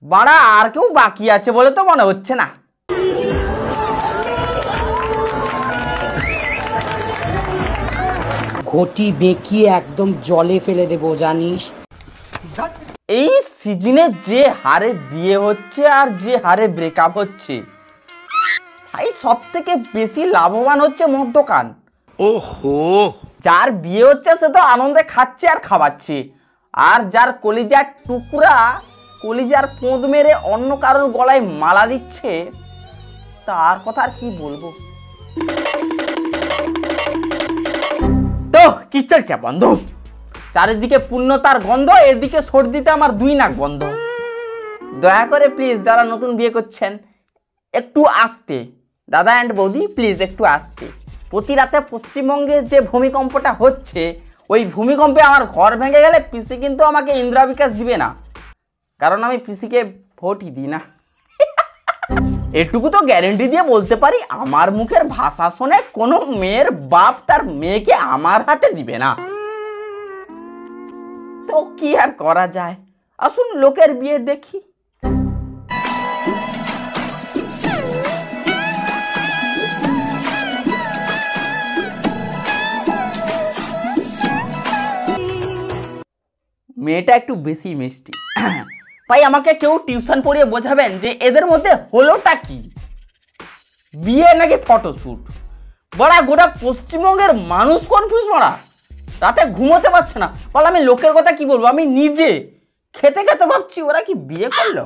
বাড়া আর কেউ বাকি আছে বলে তো মনে হচ্ছে না। ঘটি বেঁকিয়ে একদম জলে ফেলে দেবো জানিস। এই সিজনে যে হারে বিয়ে হচ্ছে আর যে হারে ব্রেকআপ হচ্ছে, ভাই সব থেকে বেশি লাভবান হচ্ছে মদ্যপান। ওহো, যার বিয়ে হচ্ছে সে তো আনন্দে খাচ্ছে আর খাওয়াচ্ছে, আর যার কলিজার টুকরা কলিজার পোঁদ মেরে অন্য কারোর গলায় মালা দিচ্ছে, তার কথা আর কি বলবো। তো কি চলছে বন্ধু? চারিদিকে পূর্ণতার গন্ধ, এদিকে সর্দিতে আমার 2 নাক বন্ধ। দয়া করে প্লিজ যারা নতুন বিয়ে করছেন একটু আসতে, দাদা অ্যান্ড বৌদি প্লিজ একটু আসতে। প্রতি রাতে পশ্চিমবঙ্গে যে ভূমিকম্পটা হচ্ছে, ওই ভূমিকম্পে আমার ঘর ভেঙে গেলে পিসি কিন্তু আমাকে ইন্দিরা বিকাশ দিবে না, কারণ আমি পিসিকে ভোটই দিই না। এটুকু তো গ্যারেন্টি দিয়ে বলতে পারি, আমার মুখের ভাষা শুনে কোনো মেয়ের বাপ তার মেয়েকে আমার হাতে দিবে না। তো কি আর করা যায়, আসুন লোকের বিয়ে দেখি। মেয়েটা একটু বেশি মিষ্টি। ভাই আমাকে কেউ টিউশন পড়িয়ে বোঝাবেন যে এদের মধ্যে হলোটা কি, বিয়ে নাকি ফটোশ্যুট? বড়া গোটা পশ্চিমবঙ্গের মানুষ কনফিউজ, বড়া রাতে ঘুমোতে পারছে না। বল আমি লোকের কথা কি বলবো, আমি নিজে খেতে খেতে ভাবছি ওরা কি বিয়ে করলো,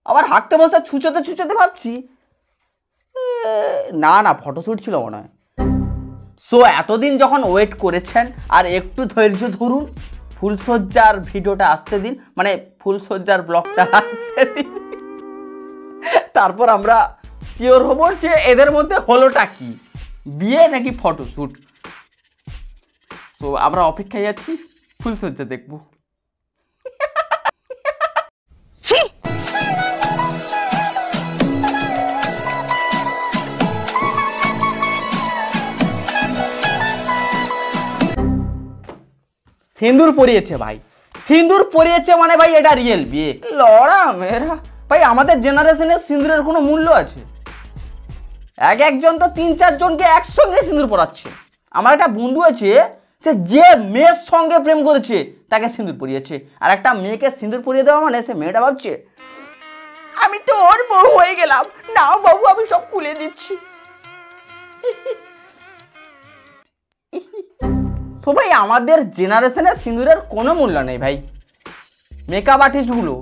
আবার হাঁকতে বসে ছুঁচোতে ছুঁচোতে ভাবছি না না ফটোশ্যুট ছিল মনে হয়। সো এতদিন যখন ওয়েট করেছেন আর একটু ধৈর্য ধরুন, ফুলসজ্জার ভিডিওটা আসতে দিন, মানে ফুলসজ্জার ব্লগটা আসতে দিন, তারপর আমরা শিওর হব যে এদের মধ্যে হলোটা কি, বিয়ে নাকি ফটোশ্যুট। তো আমরা অপেক্ষায় আছি, ফুলসজ্জা দেখবো। সিঁদুর পরিয়েছে ভাই, সিঁদুর পরিয়েছে মানে ভাই এটা রিয়েল বিয়ে। লড়া মেয়েরা ভাই, আমাদের জেনারেশনের সিঁদুরের কোনো মূল্য আছে? একজন তো 3-4 জনকে একসঙ্গে সিঁদুর পরাচ্ছে। আমার একটা বন্ধু আছে, সে যে মেয়ের সঙ্গে প্রেম করেছে তাকে সিঁদুর পরিয়েছে, আর একটা মেয়েকে সিঁদুর পরিয়ে দেওয়া মানে সে মেয়েটা ভাবছে আমি তো ওর বউ হয়ে গেলাম, নাও বাবু আমি সব খুলে দিচ্ছি। তো ভাই আমাদের জেনারেশনে সিঁদুরের কোনো মূল্য নেই ভাই। মেকআপ আর্টিস্টগুলো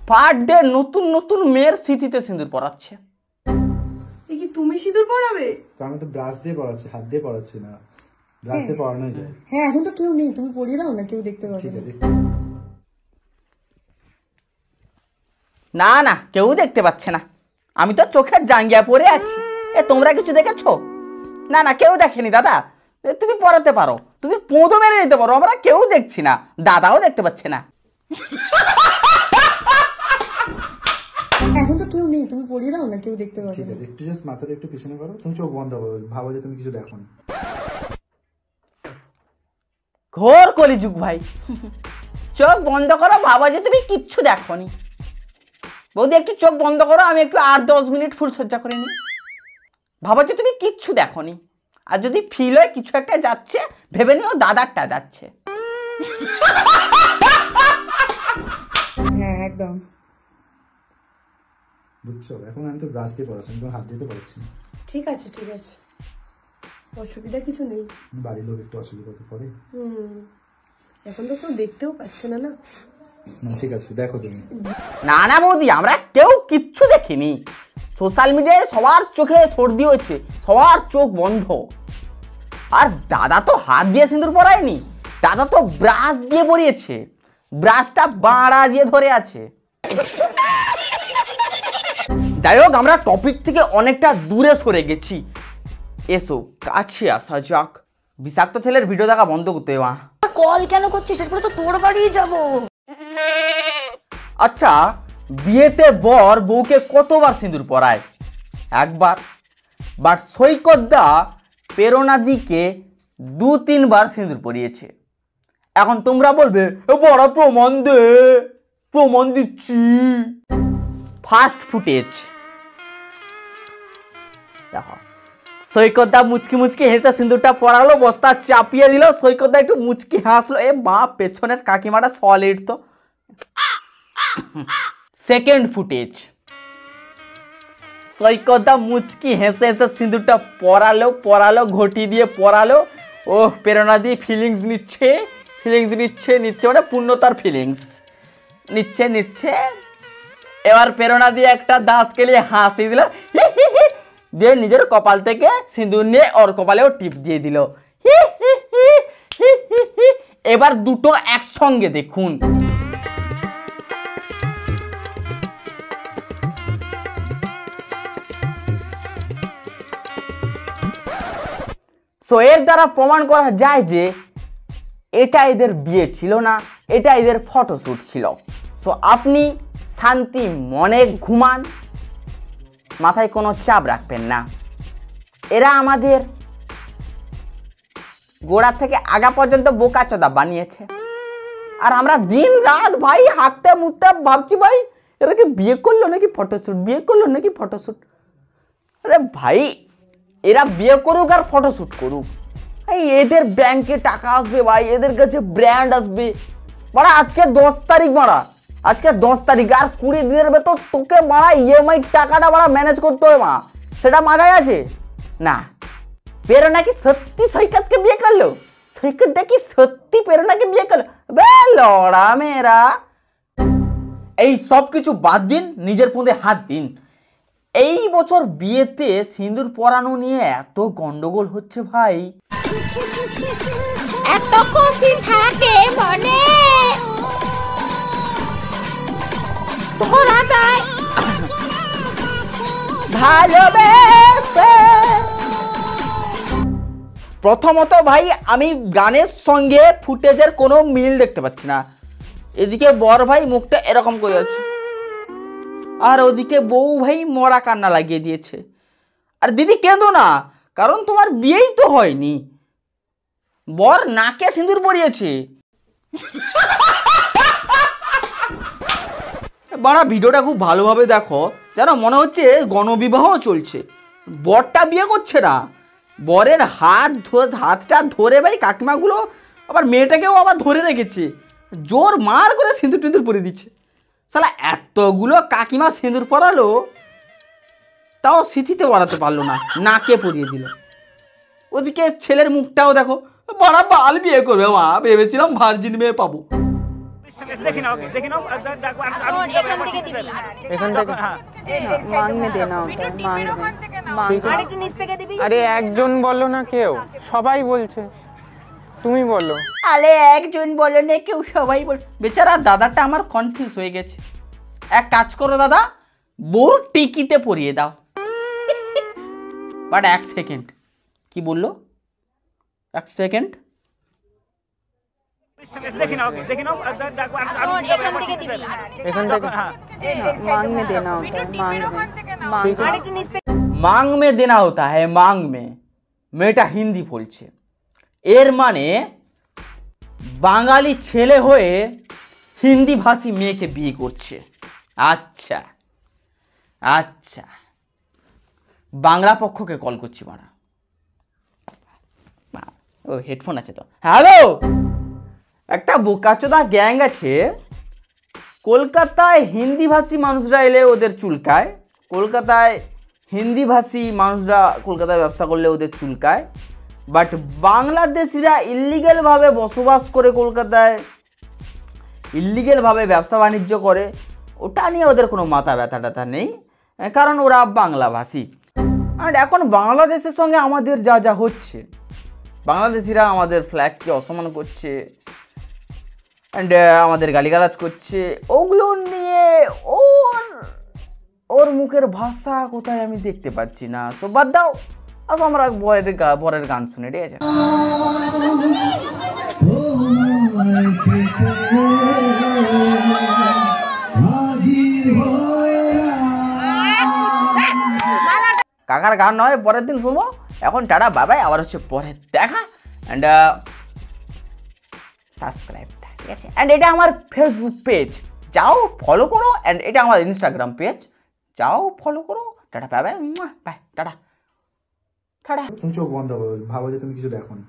পার ডে নতুন নতুন মেয়ের স্মৃতিতে সিঁদুর পরাচ্ছে। কি তুমি সিঁদুর পরাবে? তো আমি তো ব্রাশ দিয়ে পরাচ্ছি, হাত দিয়ে পরাচ্ছি না, ব্রাশ দিয়ে পরানো যায়। হ্যাঁ এখন তো কেউ নেই, তুমি পরিয়ে দাও না, কেউ দেখতে পাবে না। না না কেউ দেখতে পাচ্ছে না, আমি তো চোখের জাঙ্গিয়া পরে আছি। তোমরা কিছু দেখেছো? না না কেউ দেখেনি দাদা, তুমি পড়াতে পারো, তুমি পোঁতো মেরে নিতে পারো, আমরা কেউ দেখছি না, দাদাও দেখতে পাচ্ছে না। এখন তো কেউ নেই, তুমি পরিয়ে দাও না, কেউ দেখতে পাবে। ঠিক আছে, একটু জাস্ট মাথাটা একটু পিছনে করো, তুমি চোখ বন্ধ করো, ভাবো যে তুমি কিছু দেখো না। ঘোর কলিযুগ ভাই, চোখ বন্ধ করো, ভাবো যে তুমি কিচ্ছু দেখোনি। বৌদি একটু চোখ বন্ধ করো, আমি একটু 8-10 মিনিট ফুলসজ্জা করে নিই, ভাবো যে তুমি কিচ্ছু দেখোনি। আর যদি ফিল হয় কিছু একটা যাচ্ছে, ভেবে নিও দাদারটা যাচ্ছে। হ্যাঁ একদম বুঝছো? এখন আমি তো ব্রাশ দিয়ে পড়াচ্ছি, আমি হাত দিতে পারছি না। ঠিক আছে ঠিক আছে, অসুবিধা কিছু নেই। বাড়ির লোক একটু অসুবিধা তো করে। এখন তো কেউ দেখতেও পাচ্ছে না। না ঠিক আছে দেখো তুমি। না না বৌদি আমরা কেউ কিচ্ছু দেখিনি, সোশ্যাল মিডিয়ায় সবার চোখে সর্দি হয়েছে, সবার চোখ বন্ধ। আর দাদা তো হাত দিয়ে সিঁদুর পরায়নি, দাদা তো ব্রাশ দিয়ে পরিয়েছে, ব্রাশটা বাড়া দিয়ে ধরে আছে। যাই হোক আমরা টপিক থেকে অনেকটা দূরে সরে গেছি, এসো কাছে আসা যাক। বিষাক্ত ছেলের ভিডিও দেখা বন্ধ করতে মা। কল কেন করছিস? শেষ পর্যন্ত তোর বাড়ি যাব। আচ্ছা বিয়েতে বর বউকে কতবার সিঁদুর পরায়? একবার। বাট সৈকতদা প্রেরণাদিকে 2-3 বার সিঁদুর পরিয়েছে। এখন তোমরা বলবে বড় প্রমাণ দে, প্রমাণ দিচ্ছি। ফার্স্ট ফুটেজ দেখো, সৈকতদা মুচকি মুচকি হেসে সিঁদুরটা পরালো, বস্তা চাপিয়ে দিল, সৈকতদা একটু মুচকি হাসলো। এ মা, পেছনের কাকিমাটা সলিড তো। সেকেন্ড ফুটেজ, সৈকতদা মুচকি হেসে হেসে সিঁদুরটা পরালো, ঘটি দিয়ে পরালো। ও প্রেরণা দিয়ে ফিলিংস নিচ্ছে মানে পূর্ণতার ফিলিংস নিচ্ছে। এবার প্রেরণা দিয়ে একটা দাঁত কেলিয়ে হাসি দিল, দিয়ে নিজের কপাল থেকে সিঁদুর নিয়ে ওর কপালেও টিপ দিয়ে দিল। এবার দুটো একসঙ্গে দেখুন। সো এর দ্বারা প্রমাণ করা যায় যে এটা এদের বিয়ে ছিল না, এটা এদের ফটোশ্যুট ছিল। সো আপনি শান্তি মনে ঘুমান, মাথায় কোনো চাপ রাখবেন না। এরা আমাদের গোড়া থেকে আগা পর্যন্ত বোকাচোদা বানিয়েছে, আর আমরা দিন রাত ভাই হাঁকতে মুততে ভাবছি ভাই এরা কি বিয়ে করলো নাকি ফটোশ্যুট। আরে ভাই, এরা বিয়ে করুক আর ফটোশ্যুট করুক, এদের ব্যাংকে টাকা আসবে ভাই, এদের কাছে ব্র্যান্ড আসবে। বাড়া আজকে 10 তারিখ, বাড়া আজকে 10 তারিখ, আর 20 দিনের ভেতর তোকে বাড়া ইএমআই টাকাটা বাড়া ম্যানেজ করতে হবে মা, সেটা মাথায় আছে না? প্রেরণা কি সত্যি সৈকতকে বিয়ে করলো? সৈকত দেখি সত্যি প্রেরণাকে বিয়ে করলো? বে লড়া মেরা, এই সব কিছু বাদ দিন, নিজের পুঁতে হাত দিন। এই বছর বিয়েতে সিঁদুর পরানো নিয়ে এত গন্ডগোল হচ্ছে ভাই। এত খুশি থাকে মনে তোরা যায় ভালোবেসে। প্রথমত ভাই, আমি গানের সঙ্গে ফুটেজের কোনো মিল দেখতে পাচ্ছি না। এদিকে বর ভাই মুখটা এরকম করে আছে, আর ওদিকে বউ ভাই মরা কান্না লাগিয়ে দিয়েছে। আর দিদি কেঁদো না, কারণ তোমার বিয়েই তো হয়নি। বর নাকে সিঁদুর পরিয়েছে। বাড়া ভিডিওটা খুব ভালোভাবে দেখো, যেন মনে হচ্ছে গণবিবাহ চলছে। বরটা বিয়ে করছে না, বরের হাতটা ধরে ভাই কাকিমাগুলো আবার মেয়েটাকেও আবার ধরে রেখেছে, জোর মার করে সিঁদুর টিঁদুর পরিয়ে দিচ্ছে। শালা এতগুলো কাকিমা সিঁদুর পরালো, তাও স্মৃতিতে পরাতে পারলো না, নাকে পরিয়ে দিল। ওদিকে ছেলের মুখটাও দেখো, বড়া বাল বিয়ে করবে মা, ভেবেছিলাম ভার্জিন মেয়ে পাবো। আরে একজন বলো না, কেউ সবাই বলছে, তুমি বলো। আরে একজন বলো না কেউ, সবাই বল। বেচারা দাদাটা আমার কনফিউজ হয়ে গেছে। এক কাজ করো দাদা, বউর টিকিতে পরিয়ে দাও। বাট 1 সেকেন্ড, কি বললো? 1 সেকেন্ড, मांग में देना होता है, मांग में। মেয়েটা হিন্দি বলছে, এর মানে বাঙালি ছেলে হয়ে হিন্দি ভাষী মেয়েকে বিয়ে করছে। আচ্ছা আচ্ছা, বাংলা পক্ষকে কল করছি মারা। ও হেডফোন আছে তো। হ্যালো, একটা বোকাচোদা গ্যাং আছে কলকাতায়, হিন্দি ভাষী মানুষরা এলে ওদের চুলকায়, কলকাতায় হিন্দি ভাষী মানুষরা কলকাতায় ব্যবসা করলে ওদের চুলকায়, বাট বাংলাদেশিরা ইলিগেলভাবে বসবাস করে কলকাতায়, ইলিগেলভাবে ব্যবসা বাণিজ্য করে, ওটা নিয়ে ওদের কোনো মাথা ব্যথা ট্যাথা নেই, কারণ ওরা বাংলাভাষী। আর এখন বাংলাদেশের সঙ্গে আমাদের যা যা হচ্ছে, বাংলাদেশিরা আমাদের ফ্ল্যাগকে অসম্মান করছে অ্যান্ড আমাদের গালিগালাজ করছে, ওগুলো নিয়ে ওর মুখের ভাষা কোথায় আমি দেখতে পাচ্ছি না। তো বাদ দাও, আসো আমরা বরের গান শুনে, ঠিক আছে? কাকার গান নয়, পরের দিন শুনবো। এখন টাটা বাবাই, আবার হচ্ছে পরের দেখা, অ্যান্ড সাবস্ক্রাইবটা, ঠিক আছে? অ্যান্ড এটা আমার ফেসবুক পেজ, যাও ফলো করো, অ্যান্ড এটা আমার ইনস্টাগ্রাম পেজ, যাও ফলো করো। Tata, bye bye, tata tata. তুমি চোখ বন্ধ করো, ভাবো যে তুমি কিছু দেখো না।